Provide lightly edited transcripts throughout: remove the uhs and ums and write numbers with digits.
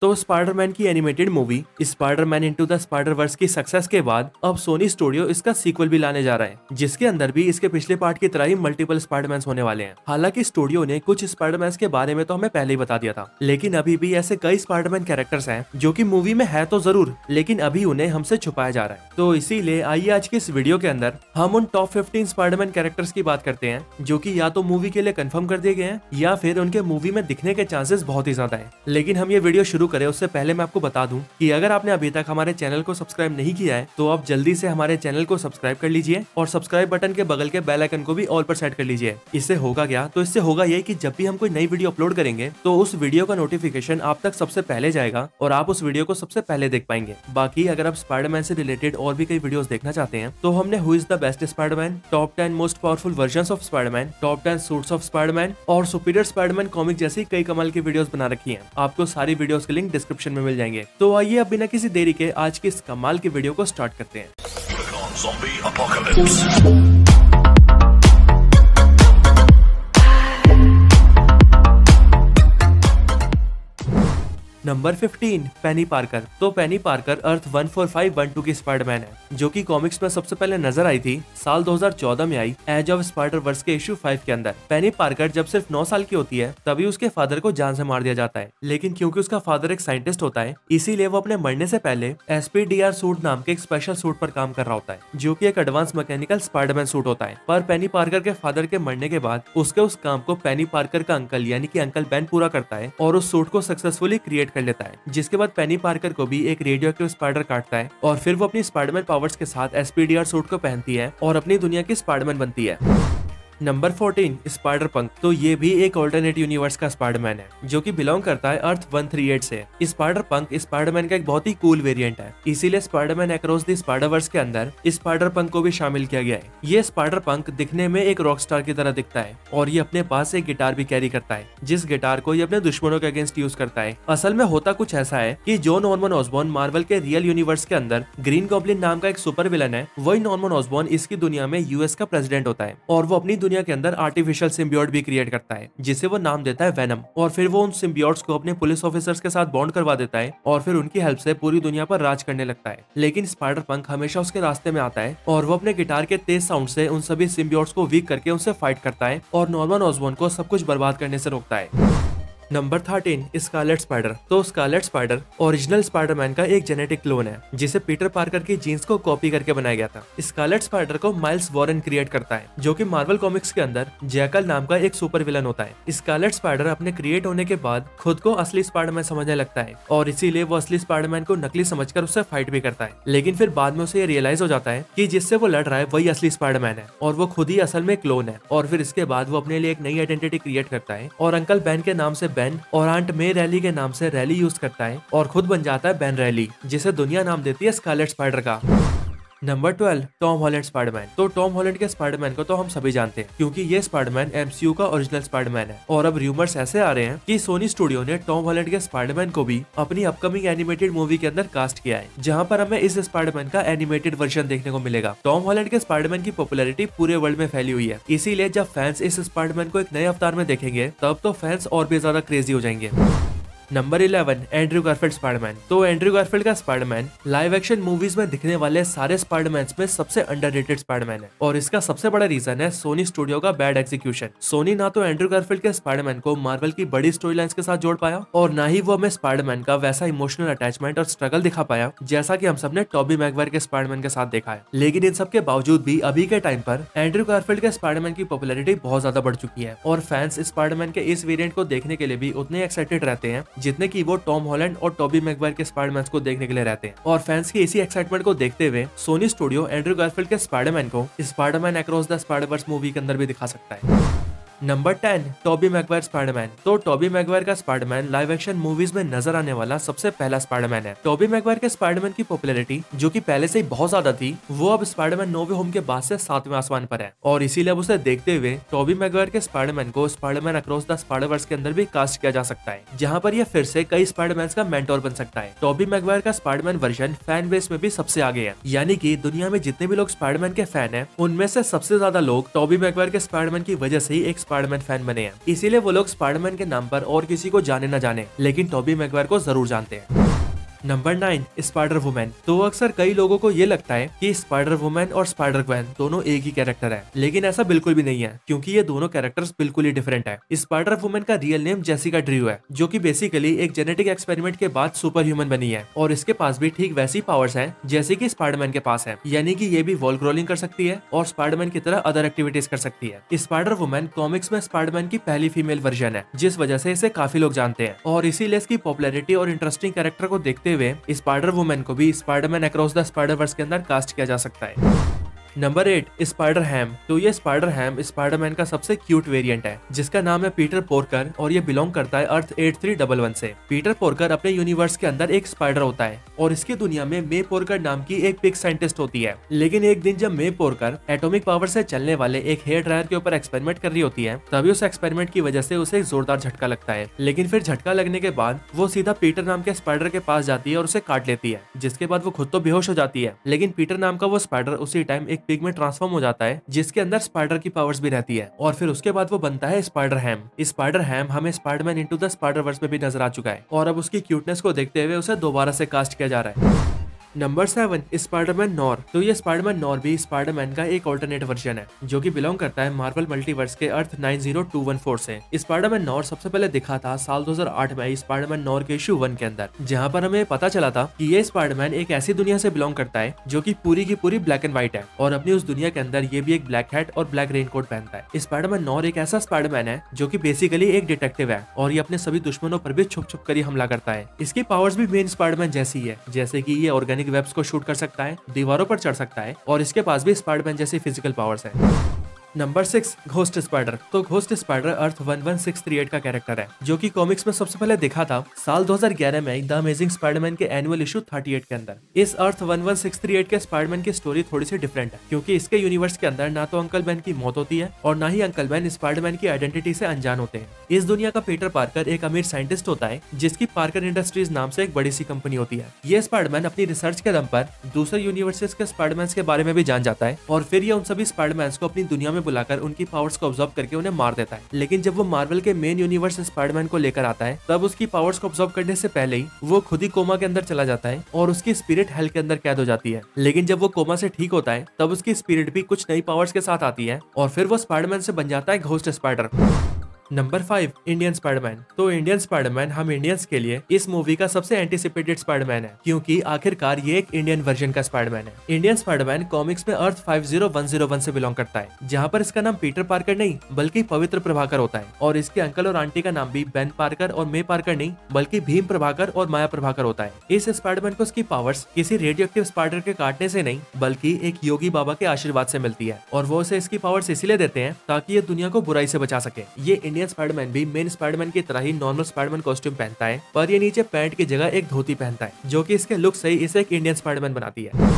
तो स्पाइडरमैन की animated movie Spiderman into the Spider verse की सक्सेस के बाद अब सोनी स्टूडियो इसका सीक्वल भी लाने जा रहा है, जिसके अंदर भी इसके पिछले पार्ट की तरह ही मल्टीपल स्पाइडरमैन होने वाले हैं। हालांकि स्टूडियो ने कुछ स्पाइडरमैन के बारे में तो हमें पहले ही बता दिया था, लेकिन अभी भी ऐसे कई स्पाइडरमैन कैरेक्टर्स हैं जो कि मूवी में है तो जरूर, लेकिन अभी उन्हें हमसे छुपाया जा रहा है। तो इसीलिए आइए आज के इस वीडियो के अंदर हम उन टॉप 15 स्पाइडरमैन कैरेक्टर्स की बात करते हैं जो कि या तो मूवी के लिए कंफर्म कर दिए गए हैं या फिर उनके मूवी में दिखने के चांसेस बहुत ही ज्यादा है। लेकिन हम ये वीडियो शुरू करें उससे पहले मैं आपको बता दूं कि अगर आपने अभी तक हमारे चैनल को सब्सक्राइब नहीं किया है तो आप जल्दी से हमारे चैनल को सब्सक्राइब कर लीजिए और सब्सक्राइब बटन के बगल के बेल आइकन को भी ऑल पर सेट कर लीजिए। इससे होगा क्या, तो इससे होगा ये कि जब भी हम कोई नई वीडियो अपलोड करेंगे तो उस वीडियो का नोटिफिकेशन आप तक सबसे पहले जाएगा और आप उस वीडियो को सबसे पहले देख पाएंगे। बाकी अगर आप स्पाइडरमैन से रिलेटेड और भी कई वीडियोस देखना चाहते हैं तो हमने who is the best Spiderman, top 10 most powerful versions of Spiderman, top 10 suits of Spiderman और सुपीरियर स्पाइडरमैन कॉमिक जैसी कई कमाल की वीडियोस बना रखी हैं। आपको सारी वीडियोस के लिंक डिस्क्रिप्शन में मिल जाएंगे। तो आइए अब बिना किसी देरी के आज की इस कमाल की वीडियो को स्टार्ट करते हैं। नंबर 15 पेनी पार्कर। तो पेनी पार्कर अर्थ 14512 की स्पाइडरमैन है जो कि कॉमिक्स में सबसे पहले नजर आई थी साल 2014 में I as of spider verse के इशू 5 के अंदर। पेनी पार्कर जब सिर्फ 9 साल की होती है तभी उसके फादर को जान से मार दिया जाता है, लेकिन क्योंकि उसका फादर एक साइंटिस्ट होता है इसीलिए वो अपने मरने से पहले SPDR सूट नाम के एक स्पेशल सूट पर काम कर रहा होता है जो कि एक एडवांस मैकेनिकल स्पाइडरमैन सूट होता है। पर पेनी पार्कर के फादर के मरने के बाद उसके उस काम को पेनी पार्कर का अंकल यानी कि अंकल बेन पूरा करता है और उस सूट को सक्सेसफुली क्रिएट कर लेता है, जिसके बाद पेनी पार्कर को भी एक रेडियो एक्टिव स्पाइडर काटता है और फिर वो अपनी स्पाइडरमैन पावर्स के साथ SPDR सूट को पहनती है और अपनी दुनिया की स्पाइडरमैन बनती है। नंबर 14 स्पाइडर पंक। तो ये भी एक ऑल्टरनेट यूनिवर्स का स्पाइडरमैन है जो कि बिलोंग करता है अर्थ 138 से। स्पाइडर पंक स्पाइडरमैन का एक बहुत ही कूल वेरिएंट है, इसीलिए स्पाइडरमैन अक्रॉस द स्पाइडरवर्स के अंदर स्पाइडर पंक को भी शामिल किया गया है। ये स्पाइडर पंक दिखने में एक रॉक स्टार की तरह दिखता है और ये अपने पास एक गिटार भी कैरी करता है, जिस गिटार को ये अपने दुश्मनों के अगेंस्ट यूज करता है। असल में होता कुछ ऐसा है कि जो नॉर्मन ऑसबॉर्न मार्वल के रियल यूनिवर्स के अंदर ग्रीन गॉब्लिन नाम का एक सुपर विलन है, वही नॉर्मन ऑसबॉर्न इसकी दुनिया में US का प्रेसिडेंट होता है और वो अपनी दुनिया के अंदर आर्टिफिशियल सिम्बियोट भी क्रिएट करता है जिसे वो नाम देता है वेनम, और फिर वो उन सिम्बियोट्स को अपने पुलिस ऑफिसर्स के साथ बॉन्ड करवा देता है और फिर उनकी हेल्प से पूरी दुनिया पर राज करने लगता है। लेकिन स्पाइडर पंक हमेशा उसके रास्ते में आता है और वो अपने गिटार के तेज साउंड से उन सभी सिम्बियोट्स को वीक करके उनसे फाइट करता है और नॉर्मन ऑसबॉर्न को सब कुछ बर्बाद करने से रोकता है। Number 13 Scarlet Spider. तो स्कारलेट स्पाइडर ओरिजिनल स्पाइडरमैन का एक जेनेटिक क्लोन है जिसे पीटर पार्कर की जीन्स को कॉपी करके बनाया गया था। स्कारलेट स्पाइडर को माइल्स वॉरेन क्रिएट करता है जो कि मार्वल कॉमिक्स के अंदर जैकल नाम का एक सुपर विलन होता है। स्कारलेट स्पाइडर अपने क्रिएट होने के बाद खुद को असली स्पाइडरमैन समझने लगता है और इसीलिए वो असली स्पाइडरमैन को नकली समझकर उससे फाइट भी करता है, लेकिन फिर बाद में उसे ये रियलाइज हो जाता है कि जिससे वो लड़ रहा है वही असली स्पाइडरमैन है और वो खुद ही असल में क्लोन है। और फिर इसके बाद वो अपने लिए एक नई आइडेंटिटी क्रिएट करता है और अंकल बेन के नाम से बेन और आंट मे रैली के नाम से रैली यूज करता है और खुद बन जाता है बेन रैली, जिसे दुनिया नाम देती है स्कारलेट स्पाइडर का। Number 12 Tom Holland Spiderman. तो टॉम हॉलैंड के स्पाइडरमैन को तो हम सभी जानते हैं क्योंकि ये स्पाइडरमैन MCU का ओरिजिनल स्पाइडरमैन है और अब रूमर्स ऐसे आ रहे हैं कि सोनी स्टूडियो ने टॉम हॉलैंड के स्पाइडरमैन को भी अपनी अपकमिंग एनिमेटेड मूवी के अंदर कास्ट किया है, जहां पर हमें इस स्पाइडरमैन का एनिमेटेड वर्जन देखने को मिलेगा। टॉम हॉलैंड के स्पाइडरमैन की पॉपुलैरिटी पूरे वर्ल्ड में फैली हुई है, इसीलिए जब फैंस इस स्पाइडरमैन को एक नए अवतार में देखेंगे तब तो फैंस और भी ज्यादा क्रेजी हो जाएंगे। Number 11 Andrew Garfield Spiderman. तो एंड्रयू गारफील्ड का स्पाइडरमैन लाइव एक्शन मूवीज में दिखने वाले सारे स्पाइडरमैन में सबसे अंडररेटेड स्पाइडरमैन है और इसका सबसे बड़ा रीजन है सोनी स्टूडियो का बैड एग्जीक्यूशन। सोनी ना तो एंड्रयू गारफील्ड के स्पाइडरमैन को मार्वल की बड़ी स्टोरी लाइंस के साथ जोड़ पाया और ना ही वो हमें स्पाइडरमैन का वैसा इमोशनल अटैचमेंट और स्ट्रगल दिखा पाया जैसा कि हम सबने टॉबी मैगवायर के स्पाइडरमैन के साथ देखा है। लेकिन इन सब के बावजूद भी अभी के टाइम पर एंड्रयू गारफील्ड के स्पाइडरमैन की पॉपुलैरिटी बहुत ज्यादा बढ़ चुकी है और फैंस स्पाइडरमैन के इस वेरिएंट को देखने के लिए भी उतने एक्साइटेड रहते हैं जितने की वो टॉम हॉलैंड और टॉबी मैगवायर के स्पाइडरमैन को देखने के लिए रहते हैं। और फैंस की इसी एक्साइटमेंट को देखते हुए सोनी स्टूडियो एंड्रयू गारफील्ड के स्पाइडरमैन को Spiderman across the Spider-Verse movie के अंदर भी दिखा सकता है। Number 10 Toby Maguire Spiderman. तो टॉबी मैगवायर का स्पाइडरमैन लाइव एक्शन मूवीज में नजर आने वाला सबसे पहला स्पाइडरमैन है। टॉबी मैगवायर के स्पाइडरमैन की पॉपुलैरिटी जो कि पहले से ही बहुत ज्यादा थी, वो अब स्पाइडरमैन नो वे होम के बाद से 7वें आसमान पर है और इसीलिए अब उसे देखते हुए टॉबी मैगवायर के स्पाइडरमैन को स्पाइडरमैन अक्रॉस द स्पाइडरवर्स के अंदर भी कास्ट किया जा सकता है, जहाँ पर यह फिर से कई स्पाइडरमैन का मेंटोर बन सकता है। टॉबी मैगवायर का स्पाइडरमैन वर्जन फैन बेस में भी सबसे आगे है, यानी कि दुनिया में जितने भी लोग स्पाइडरमैन के फैन है उनमें से सबसे ज्यादा लोग टॉबी मैगवायर के स्पाइडरमैन की वजह से ही एक स्पाइडरमैन फैन बने हैं, इसीलिए वो लोग स्पाइडरमैन के नाम पर और किसी को जाने न जाने, लेकिन टोबी मैगवायर को जरूर जानते हैं। Number 9, spider woman. तो अक्सर कई लोगों को ये लगता है कि स्पाइडर वुमन और स्पाइडर ग्वेन दोनों एक ही कैरेक्टर है, लेकिन ऐसा बिल्कुल भी नहीं है, क्योंकि ये दोनों कैरेक्टर्स बिल्कुल ही डिफरेंट है। स्पाइडर वुमन का रियल नेम जेसिका ड्रू है, जो कि बेसिकली एक जेनेटिक एक्सपेरिमेंट के बाद सुपर ह्यूमन बनी है, और इसके पास भी ठीक वैसी पावर्स हैं जैसे कि स्पाइडरमैन के पास है, यानी कि ये भी वॉल क्रॉलिंग कर सकती है और स्पाइडरमैन की तरह अदर एक्टिविटीज कर सकती है। स्पाइडर वुमन कॉमिक्स में स्पाइडरमैन की पहली फीमेल वर्जन है, जिस वजह से इसे काफी लोग जानते हैं, और इसीलिए इसकी पॉपुलैरिटी और इंटरेस्टिंग कैरेक्टर को देखते हुए स्पाइडर वुमन को भी स्पाइडरमैन अक्रॉस द स्पाइडरवर्स के अंदर कास्ट किया जा सकता है। नंबर 8, स्पाइडर हैम। तो ये स्पाइडर हैम स्पाइडरमैन का सबसे क्यूट वेरिएंट है, जिसका नाम है पीटर पोर्कर, और ये बिलोंग करता है अर्थ 8311 से। पीटर पोर्कर अपने यूनिवर्स के अंदर एक स्पाइडर होता है, और इसकी दुनिया में मे पोर्कर नाम की एक पिग साइंटिस्ट होती है। लेकिन एक दिन जब मे पोर्कर एटॉमिक पावर से चलने वाले एक हेयर ड्रायर के ऊपर एक्सपेरिमेंट कर रही होती है, तभी उस एक्सपेरिमेंट की वजह से उसे एक जोरदार झटका लगता है। लेकिन फिर झटका लगने के बाद वो सीधा पीटर नाम के स्पाइडर के पास जाती है और उसे काट लेती है, जिसके बाद वो खुद तो बेहोश हो जाती है, लेकिन पीटर नाम का वो स्पाइडर उसी टाइम एक पिग में ट्रांसफॉर्म जाता है, जिसके अंदर स्पाइडर की पावर्स भी रहती है, और फिर उसके बाद वो बनता है स्पाइडर हैम। स्पाइडर हैम हमें स्पाइडरमैन इनटू द स्पाइडरवर्स में भी नजर आ चुका है, और अब उसकी क्यूटनेस को देखते हुए उसे दोबारा से कास्ट किया जा रहा है। Number 7, Spiderman nor. तो ये स्पाइडरमैन नॉर भी स्पाइडरमैन का एक ऑल्टरनेट वर्जन है, जो कि बिलोंग करता है मार्वल मल्टीवर्स के अर्थ 90214 से। स्पाइडरमैन नॉर सबसे पहले दिखा था साल 2008 में स्पाइडरमैन नॉर के इशू 1 के अंदर, जहां पर हमें पता चला था कि ये स्पाइडरमैन एक ऐसी दुनिया से बिलोंग करता है जो कि पूरी की पूरी ब्लैक एंड व्हाइट है, और अपनी उस दुनिया के अंदर ये भी एक ब्लैक हैट और ब्लैक रेनकोट पहनता है। स्पाइडरमैन नॉर एक ऐसा स्पाइडरमैन है जो कि बेसिकली एक डिटेक्टिव है, और ये अपने सभी दुश्मनों पर भी छुप छुप कर ही हमला करता है। इसकी पावर्स भी मेन स्पाइडरमैन जैसी है, जैसे कि ये ऑर्गेनिक वेब्स को शूट कर सकता है, दीवारों पर चढ़ सकता है, और इसके पास भी स्पाइडरमैन जैसी फिजिकल पावर्स है। Number 6, ghost spider. तो घोस्ट स्पाइडर अर्थ 11638 का कैरेक्टर है, जो कि कॉमिक्स में सबसे पहले दिखा था साल 2011 में द अमेजिंग स्पाइडरमैन के एनुअल इशू 38 के अंदर। इस अर्थ 11638 के स्पाइडरमैन की स्टोरी थोड़ी सी डिफरेंट है, क्योंकि इसके यूनिवर्स के अंदर ना तो अंकल बेन की मौत होती है, और ना ही अंकल बेन स्पाइडरमैन की आइडेंटिटी से अनजान होते हैं। इस दुनिया का पीटर पार्कर एक अमीर साइंटिस्ट होता है, जिसकी पार्कर इंडस्ट्रीज नाम से एक बड़ी सी कंपनी होती है। ये स्पाइडरमैन अपनी रिसर्च के दम पर दूसरे यूनिवर्सेस के स्पाइडरमैन के बारे में भी जान जाता है, और फिर ये उन सभी स्पाइडरमैन को अपनी दुनिया में बुलाकर उनकी पावर्स को ऑब्जर्व करके उन्हें मार देता है। लेकिन जब वो मार्वल के मेन यूनिवर्स स्पाइडरमैन को लेकर आता है, तब उसकी पावर्स को ऑब्जर्व करने से पहले ही वो खुद ही कोमा के अंदर चला जाता है, और उसकी स्पिरिट हेल के अंदर कैद हो जाती है। लेकिन जब वो कोमा से ठीक होता है, तब उसकी स्पिरिट भी कुछ नई पावर्स के साथ आती है, और फिर वो स्पाइडरमैन से बन जाता है ghost spider. Number 5, Indian Spiderman. तो इंडियन स्पाइडरमैन हम इंडियंस के लिए इस मूवी का सबसे एंटिसिपेटेड स्पाइडरमैन है, क्योंकि आखिरकार ये एक इंडियन वर्जन का स्पाइडरमैन है। इंडियन स्पाइडरमैन कॉमिक्स में अर्थ 50101 से बिलोंग करता है, जहाँ पर इसका नाम पीटर पार्कर नहीं बल्कि पवित्र प्रभाकर होता है, और इसके अंकल और आंटी का नाम भी बेन पार्कर और मे पार्कर नहीं बल्कि भीम प्रभाकर और माया प्रभाकर होता है। इस स्पाइडरमैन को उसकी पावर्स किसी रेडियो एक्टिव स्पाइडर के काटने से नहीं बल्कि एक योगी बाबा के आशीर्वाद से मिलती है, और वो उसे इसकी पावर्स इसीलिए देते हैं ताकि ये दुनिया को बुराई से बचा सके। ये इंडियन स्पाइडरमैन भी मेन स्पाइडरमैन की तरह ही नॉर्मल स्पाइडरमैन कॉस्ट्यूम पहनता है, पर ये नीचे पैंट की जगह एक धोती पहनता है, जो कि इसके लुक से ही इसे एक इंडियन स्पाइडरमैन बनाती है।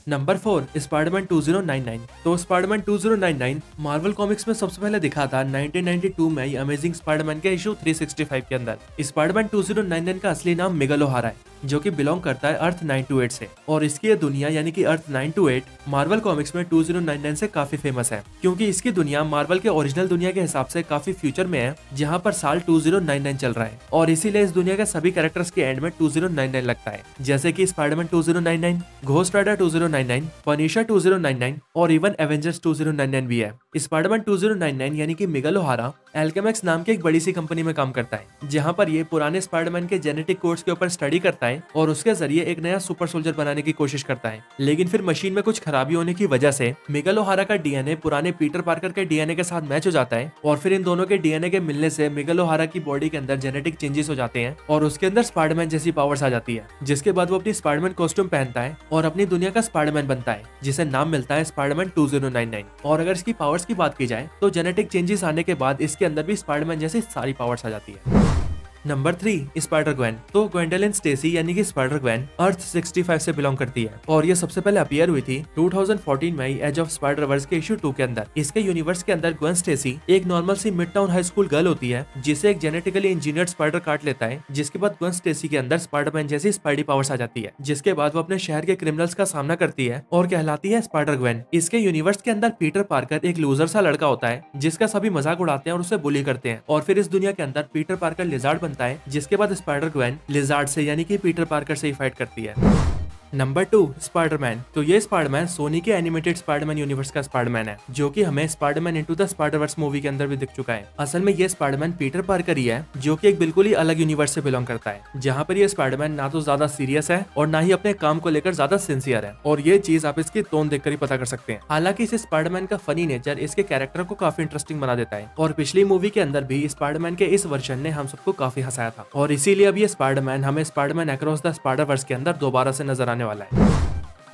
Number 4, Spiderman 2099। तो स्पाइडरमैन 2099 मार्वल कॉमिक्स में सबसे पहले दिखा था 1992 में अमेजिंग स्पाइडरमैन के इशू 365 के अंदर। स्पाइडरमैन 2099 का असली नाम मिगल ओहारा है, जो कि बिलोंग करता है अर्थ 928 से, और इसकी दुनिया यानी कि अर्थ 928 मार्वल कॉमिक्स में 2099 से काफी फेमस है, क्योंकि इसकी दुनिया मार्वल के ओरिजिनल दुनिया के हिसाब से काफी फ्यूचर में है, जहाँ पर साल 2099 चल रहा है, और इसीलिए इस दुनिया के सभी कैरेक्टर्स के एंड में 2099 लगता है, जैसे कि स्पाइडरमैन 2099, घोस्ट राइडर 2099, पनिशर 2099 और इवन एवेंजर्स 2099 भी है। स्पाइडरमैन 2099 यानी कि मिगल ओहारा एल्केमेक्स नाम की एक बड़ी सी कंपनी में काम करता है, जहाँ पर ये पुराने स्पाइडरमैन के जेनेटिक कोड्स के ऊपर स्टडी करता है और उसके जरिए एक नया सुपर सोल्जर बनाने की कोशिश करता है। लेकिन फिर मशीन में कुछ खराबी होने की वजह से मिगल ओहारा का डीएनए पुराने पीटर पार्कर के डीएनए के साथ मैच हो जाता है, और फिर इन दोनों के डीएनए के मिलने से मिगल ओहारा की बॉडी के अंदर जेनेटिक चेंजेस हो जाते हैं, और उसके अंदर स्पाइडरमैन जैसी पावर्स आ जाती है, जिसके बाद वो अपनी स्पाइडरमैन कॉस्ट्यूम पहनता है और अपनी दुनिया का स्पाइडरमैन बनता है, जिसे नाम मिलता है स्पाइडरमैन 2099। और अगर इसकी पावर्स की बात की जाए तो जेनेटिक चेंजेस आने के बाद इसके अंदर भी स्पाइडरमैन जैसी सारी पावर्स आ जाती है। Number 3 spider Gwen. तो ग्वेंडोलिन स्टेसी यानी कि स्पाइडर ग्वेन अर्थ 65 से बिलोंग करती है और ये सबसे पहले अपीयर हुई थी 2014 में एज ऑफ स्पाइडर वर्स के इशू 2 के अंदर। इसके यूनिवर्स के अंदर ग्वेन स्टेसी एक नॉर्मल सी mid town high school girl होती है जिसे एक जेनेटिकली इंजीनियर्ड स्पाइडर काट लेता है, जिसके बाद ग्वेन स्टेसी के अंदर स्पाइडरमैन जैसी स्पाइडी पावर्स आ जाती है, जिसके बाद वो अपने शहर के क्रिमिनल्स का सामना करती है और कहलाती है स्पाइडर ग्वेन। इसके यूनिवर्स के अंदर पीटर पार्कर एक लूजर सा लड़का होता है जिसका सभी मजाक उड़ाते हैं और उसे बुली करते हैं, और फिर इस दुनिया के अंदर पीटर पार्कर लिजार्ड बनता है, जिसके बाद स्पाइडर ग्वेन लिजार्ड से यानी कि पीटर पार्कर से ही फाइट करती है। Number 2 Spiderman. तो ये स्पाइडरमैन सोनी के एनिमेटेड स्पाइडरमैन यूनिवर्स का स्पाइडरमैन है, जो कि हमें Spiderman into the Spider-Verse movie के अंदर भी दिख चुका है। असल में ये स्पाइडरमैन पीटर पार्कर ही है, जो कि एक बिल्कुल ही अलग यूनिवर्स से बिलोंग करता है, जहाँ पर ये स्पाइडरमैन ना तो ज्यादा सीरियस है और ना ही अपने काम को लेकर ज्यादा सिंसियर है, और ये चीज आप इसकी टोन देखकर ही पता कर सकते हैं। हालांकि इस स्पाइडरमैन का फनी नेचर इसके कैरेक्टर को काफी इंटरेस्टिंग बना देता है, और पिछली मूवी के अंदर भी स्पाइडरमैन के इस वर्जन ने हम सबको काफी हंसाया था, और इसीलिए अब ये स्पाइडरमैन हमें स्पाइडरमैन अक्रॉस द स्पाइडरवर्स के अंदर दोबारा से नजर आने वाला है।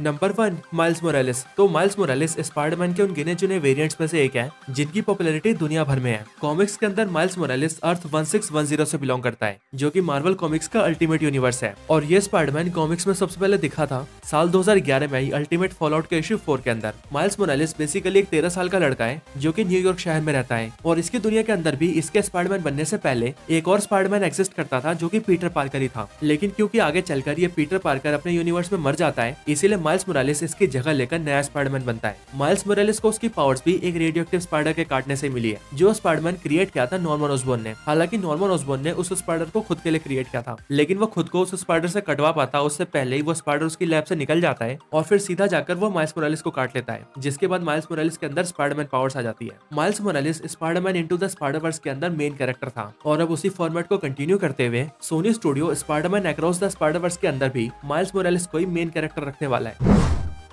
Number 1 miles Morales. तो माइल्स मोरालेस स्पाइडरमैन के उन गिने चुने वेरिएंट्स में से एक है जिनकी पॉपुलैरिटी दुनिया भर में है। कॉमिक्स के अंदर माइल्स मोरालेस अर्थ 1610 से बिलोंग करता है, जो कि मार्वल कॉमिक्स का अल्टीमेट यूनिवर्स है, और ये स्पाइडरमैन कॉमिक्स में सबसे पहले दिखा था साल 2011 में ही अल्टीमेट फॉलआउट के इशू 4 के अंदर। माइल्स मोरालेस बेसिकली एक 13 साल का लड़का है जो कि न्यूयॉर्क शहर में रहता है, और इसकी दुनिया के अंदर भी इसके स्पाइडरमैन बनने से पहले एक और स्पाइडरमैन एग्जिस्ट करता था जो कि पीटर पार्कर ही था। लेकिन क्योंकि आगे चलकर ये पीटर पार्कर अपने यूनिवर्स में मर जाता है, इसीलिए माइल्स मोरालेस इसकी जगह लेकर नया स्पाइडरमैन बनता है। माइल्स मोरालेस को उसकी पावर्स भी एक रेडियोएक्टिव स्पाइडर के काटने से मिली है, जो स्पाइडरमैन क्रिएट किया था नॉर्मन ऑसबॉर्न ने। हालांकि नॉर्मन ऑसबॉर्न ने उस स्पाइडर को खुद के लिए क्रिएट किया था, लेकिन वो खुद को उस स्पाइडर से कटवा पाता उससे पहले ही वो स्पाइडर उसकी लैब से निकल जाता है और फिर सीधा जाकर वो माइल्स मोरालेस को काट लेता है, जिसके बाद माइल्स मोरालेस के अंदर स्पाइडरमैन पावर्स आ जाती है। Miles Morales Spiderman into the Spiderverse के अंदर मेन कैरेक्टर था, और अब उसी फॉर्मेट को कंटिन्यू करते हुए Sony studio Spiderman across the Spiderverse के अंदर भी माइल्स मोरालेस को ही मेन कैरेक्टर रखने वाला है।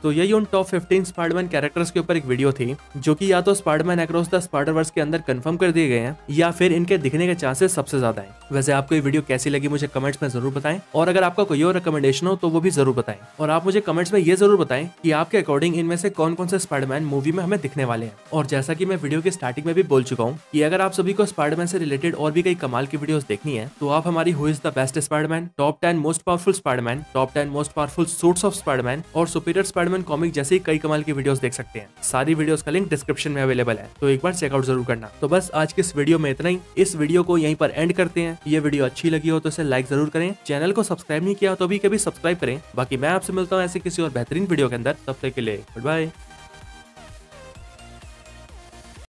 तो यही उन टॉप 15 स्पाइडरमैन कैरेक्टर्स के ऊपर एक वीडियो थी, जो कि या तो स्पाइडरमैन अक्रॉस द स्पाइडरवर्स के अंदर कंफर्म कर दिए गए हैं या फिर इनके दिखने के चांसेस सबसे ज्यादा हैं। वैसे आपको ये वीडियो कैसी लगी मुझे कमेंट्स में जरूर बताएं, और अगर आपका कोई और रिकमेंडेशन हो तो वो भी जरूर बताएं, और आप मुझे कमेंट्स में ये जरूर बताएं कि आपके अकॉर्डिंग इनमें से कौन कौन से स्पाइडरमैन मूवी में हमें दिखने वाले हैं। और जैसा कि मैं वीडियो के स्टार्टिंग में भी बोल चुका हूँ कि अगर आप सभी को स्पाइडरमैन से रिलेटेड और भी कई कमाल की वीडियोस देखनी है, तो आप हमारी who is the best Spiderman, top 10 most powerful Spiderman, top 10 most powerful suits of Spiderman और सुपीरियर स्पाइडरमैन कॉमिक जैसी कई कमाल की वीडियोस देख सकते हैं। सारी वीडियोस का लिंक डिस्क्रिप्शन में अवेलेबल है, तो एक बार चेकआउट जरूर करना। तो बस आज के इस वीडियो में इतना ही। इस वीडियो को यहीं पर एंड करते हैं। ये वीडियो अच्छी लगी हो तो इसे लाइक जरूर करें, चैनल को सब्सक्राइब नहीं किया तो भी कभी सब्सक्राइब करें। बाकी मैं आपसे मिलता हूँ ऐसे किसी और बेहतरीन वीडियो के अंदर, तब तक के लिए गुड बाय।